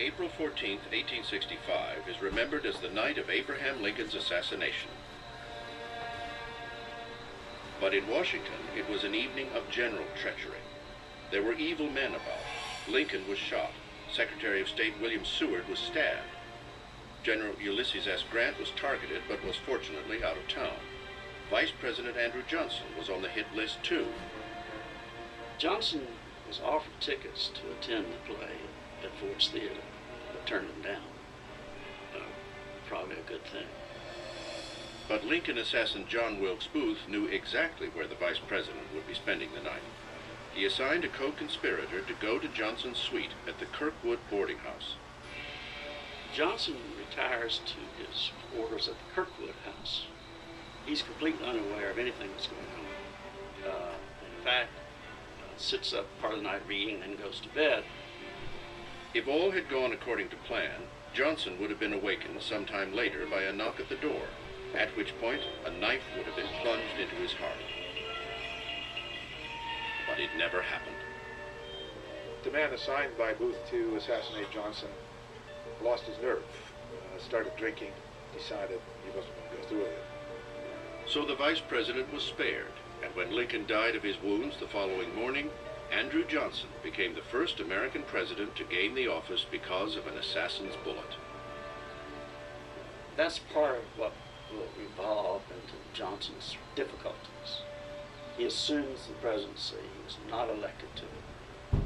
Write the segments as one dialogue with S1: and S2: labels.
S1: April 14th, 1865 is remembered as the night of Abraham Lincoln's assassination. But in Washington, it was an evening of general treachery. There were evil men about. Lincoln was shot. Secretary of State William Seward was stabbed. General Ulysses S. Grant was targeted, but was fortunately out of town. Vice President Andrew Johnson was on the hit list too.
S2: Johnson was offered tickets to attend the play at Ford's Theater, but turned them down. Probably a good thing.
S1: But Lincoln assassin John Wilkes Booth knew exactly where the vice president would be spending the night. He assigned a co-conspirator to go to Johnson's suite at the Kirkwood boarding house.
S2: Johnson retires to his quarters at the Kirkwood house. He's completely unaware of anything that's going on. In fact, sits up part of the night reading, then goes to bed.
S1: If all had gone according to plan, Johnson would have been awakened sometime later by a knock at the door, at which point a knife would have been plunged into his heart. But it never happened.
S3: The man assigned by Booth to assassinate Johnson lost his nerve, started drinking, decided he wasn't going to go through with it.
S1: So the vice president was spared, and when Lincoln died of his wounds the following morning, Andrew Johnson became the first American president to gain the office because of an assassin's bullet.
S2: That's part of what will evolve into Johnson's difficulties. He assumes the presidency. He was not elected to it.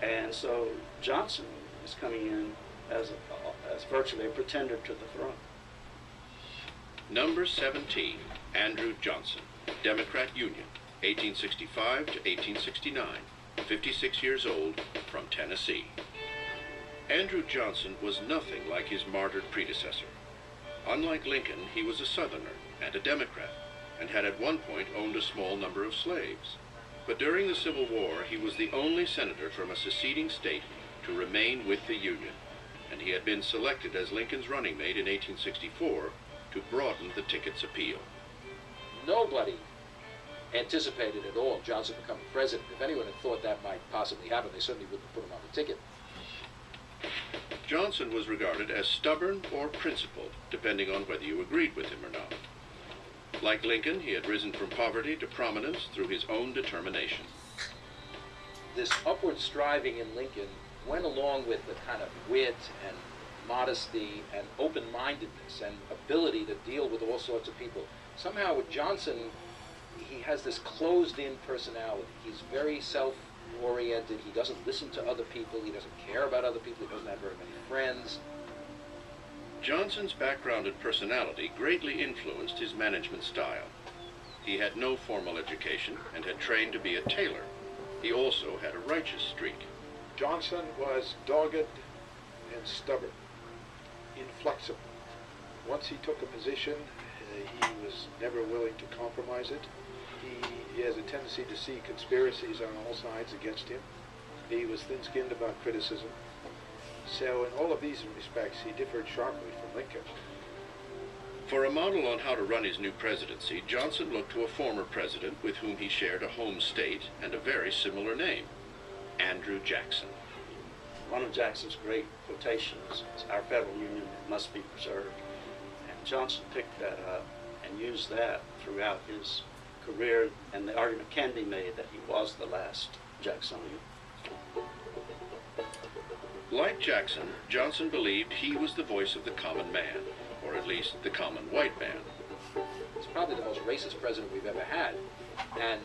S2: And so Johnson is coming in as virtually a pretender to the throne.
S1: Number 17, Andrew Johnson, Democrat Union, 1865 to 1869, 56 years old, from Tennessee. Andrew Johnson was nothing like his martyred predecessor. Unlike Lincoln, he was a Southerner and a Democrat, and had at one point owned a small number of slaves. But during the Civil War, he was the only senator from a seceding state to remain with the Union, and he had been selected as Lincoln's running mate in 1864 to broaden the ticket's appeal.
S4: Nobody anticipated at all Johnson becoming president. If anyone had thought that might possibly happen, they certainly wouldn't have put him on the ticket.
S1: Johnson was regarded as stubborn or principled, depending on whether you agreed with him or not. Like Lincoln, he had risen from poverty to prominence through his own determination.
S4: This upward striving in Lincoln went along with the kind of wit and modesty and open-mindedness and ability to deal with all sorts of people. Somehow with Johnson, he has this closed-in personality. He's very self-oriented. He doesn't listen to other people. He doesn't care about other people. He doesn't have very many friends.
S1: Johnson's background and personality greatly influenced his management style. He had no formal education and had trained to be a tailor. He also had a righteous streak.
S3: Johnson was dogged and stubborn, inflexible. Once he took a position, he was never willing to compromise it. He has a tendency to see conspiracies on all sides against him. He was thin-skinned about criticism. So in all of these respects, he differed sharply from Lincoln.
S1: For a model on how to run his new presidency, Johnson looked to a former president with whom he shared a home state and a very similar name, Andrew Jackson.
S2: One of Jackson's great quotations is, "Our federal union must be preserved." And Johnson picked that up and used that throughout his career, and the argument can be made that he was the last Jacksonian.
S1: Like Jackson, Johnson believed he was the voice of the common man, or at least the common white man.
S4: He's probably the most racist president we've ever had. And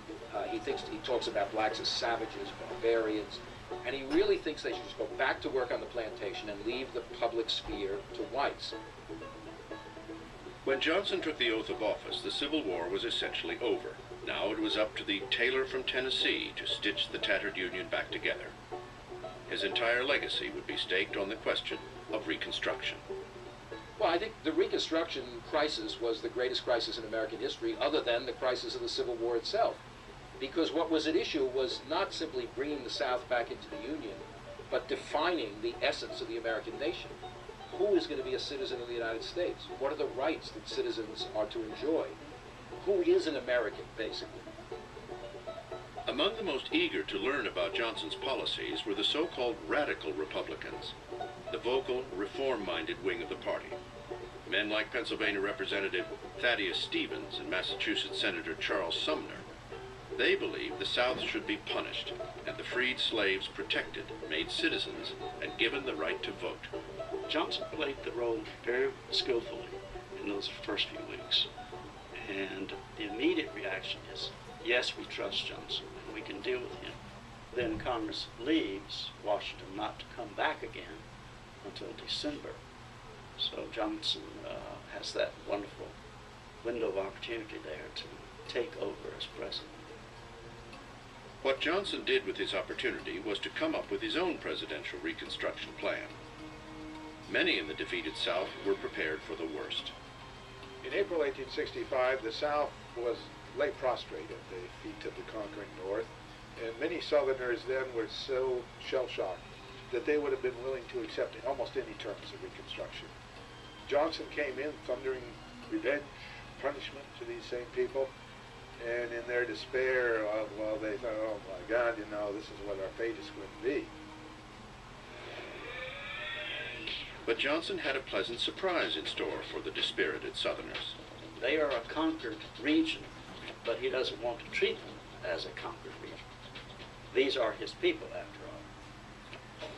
S4: he talks about blacks as savages, barbarians, and he really thinks they should just go back to work on the plantation and leave the public sphere to whites.
S1: When Johnson took the oath of office, the Civil War was essentially over. Now it was up to the tailor from Tennessee to stitch the tattered Union back together. His entire legacy would be staked on the question of Reconstruction.
S4: Well, I think the Reconstruction crisis was the greatest crisis in American history, other than the crisis of the Civil War itself. Because what was at issue was not simply bringing the South back into the Union, but defining the essence of the American nation. Who is going to be a citizen of the United States? What are the rights that citizens are to enjoy? Who is an American, basically?
S1: Among the most eager to learn about Johnson's policies were the so-called radical Republicans, the vocal, reform-minded wing of the party. Men like Pennsylvania Representative Thaddeus Stevens and Massachusetts Senator Charles Sumner. They believed the South should be punished and the freed slaves protected, made citizens, and given the right to vote.
S2: Johnson played the role very skillfully in those first few weeks. And the immediate reaction is, yes, we trust Johnson and we can deal with him. Then Congress leaves Washington not to come back again until December. So Johnson has that wonderful window of opportunity there to take over as president.
S1: What Johnson did with his opportunity was to come up with his own presidential Reconstruction plan. Many in the defeated South were prepared for the worst.
S3: In April 1865, the South lay prostrate at the feet of the conquering North, and many Southerners then were so shell-shocked that they would have been willing to accept almost any terms of Reconstruction. Johnson came in thundering revenge, punishment to these same people, and in their despair, well, they thought, oh my God, this is what our fate is going to be.
S1: But Johnson had a pleasant surprise in store for the dispirited Southerners.
S2: They are a conquered region, but he doesn't want to treat them as a conquered region. These are his people, after all.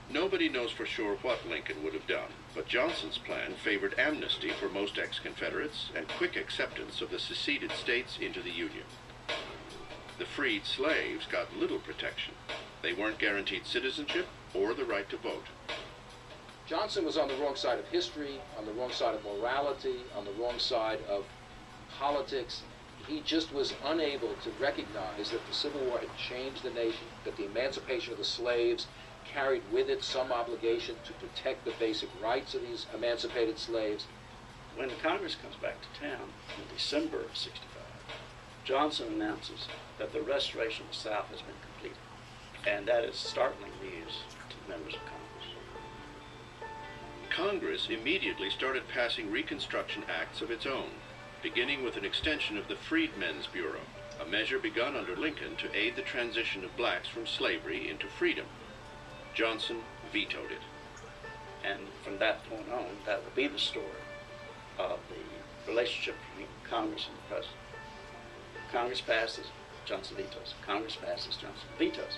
S1: Nobody knows for sure what Lincoln would have done, but Johnson's plan favored amnesty for most ex-Confederates and quick acceptance of the seceded states into the Union. The freed slaves got little protection. They weren't guaranteed citizenship or the right to vote.
S4: Johnson was on the wrong side of history, on the wrong side of morality, on the wrong side of politics. He just was unable to recognize that the Civil War had changed the nation, that the emancipation of the slaves carried with it some obligation to protect the basic rights of these emancipated slaves.
S2: When Congress comes back to town in December of '65, Johnson announces that the restoration of the South has been completed. And that is startling news to members of Congress.
S1: Congress immediately started passing Reconstruction Acts of its own, beginning with an extension of the Freedmen's Bureau, a measure begun under Lincoln to aid the transition of blacks from slavery into freedom. Johnson vetoed it.
S2: And from that point on, that will be the story of the relationship between Congress and the President. Congress passes, Johnson vetoes. Congress passes, Johnson vetoes.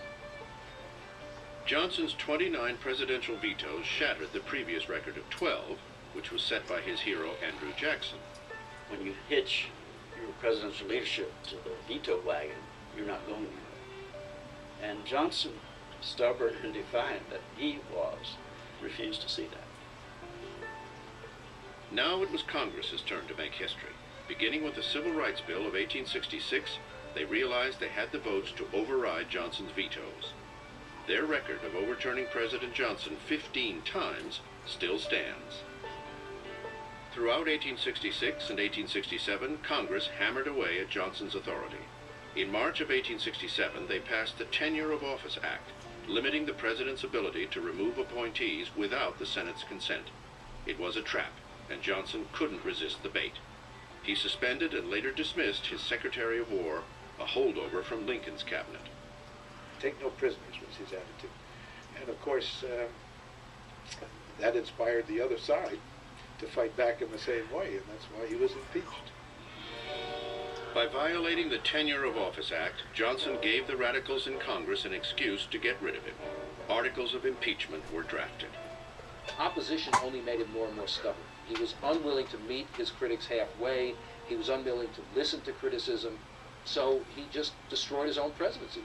S1: Johnson's 29 presidential vetoes shattered the previous record of 12, which was set by his hero Andrew Jackson.
S2: When you hitch your presidential leadership to the veto wagon, you're not going anywhere. And Johnson, stubborn and defiant that he was, refused to see that.
S1: Now it was Congress's turn to make history. Beginning with the Civil Rights Bill of 1866, they realized they had the votes to override Johnson's vetoes. Their record of overturning President Johnson 15 times still stands. Throughout 1866 and 1867, Congress hammered away at Johnson's authority. In March of 1867, they passed the Tenure of Office Act, limiting the president's ability to remove appointees without the Senate's consent. It was a trap, and Johnson couldn't resist the bait. He suspended and later dismissed his Secretary of War, a holdover from Lincoln's cabinet.
S3: Take no prisoners was his attitude. And of course, that inspired the other side to fight back in the same way, and that's why he was impeached.
S1: By violating the Tenure of Office Act, Johnson gave the radicals in Congress an excuse to get rid of him. Articles of impeachment were drafted.
S4: Opposition only made him more and more stubborn. He was unwilling to meet his critics halfway. He was unwilling to listen to criticism. So he just destroyed his own presidency.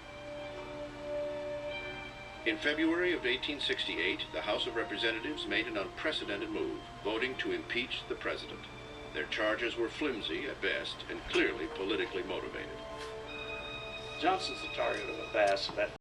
S1: In February of 1868, the House of Representatives made an unprecedented move, voting to impeach the president. Their charges were flimsy at best and clearly politically motivated.
S2: Johnson's the target of a vast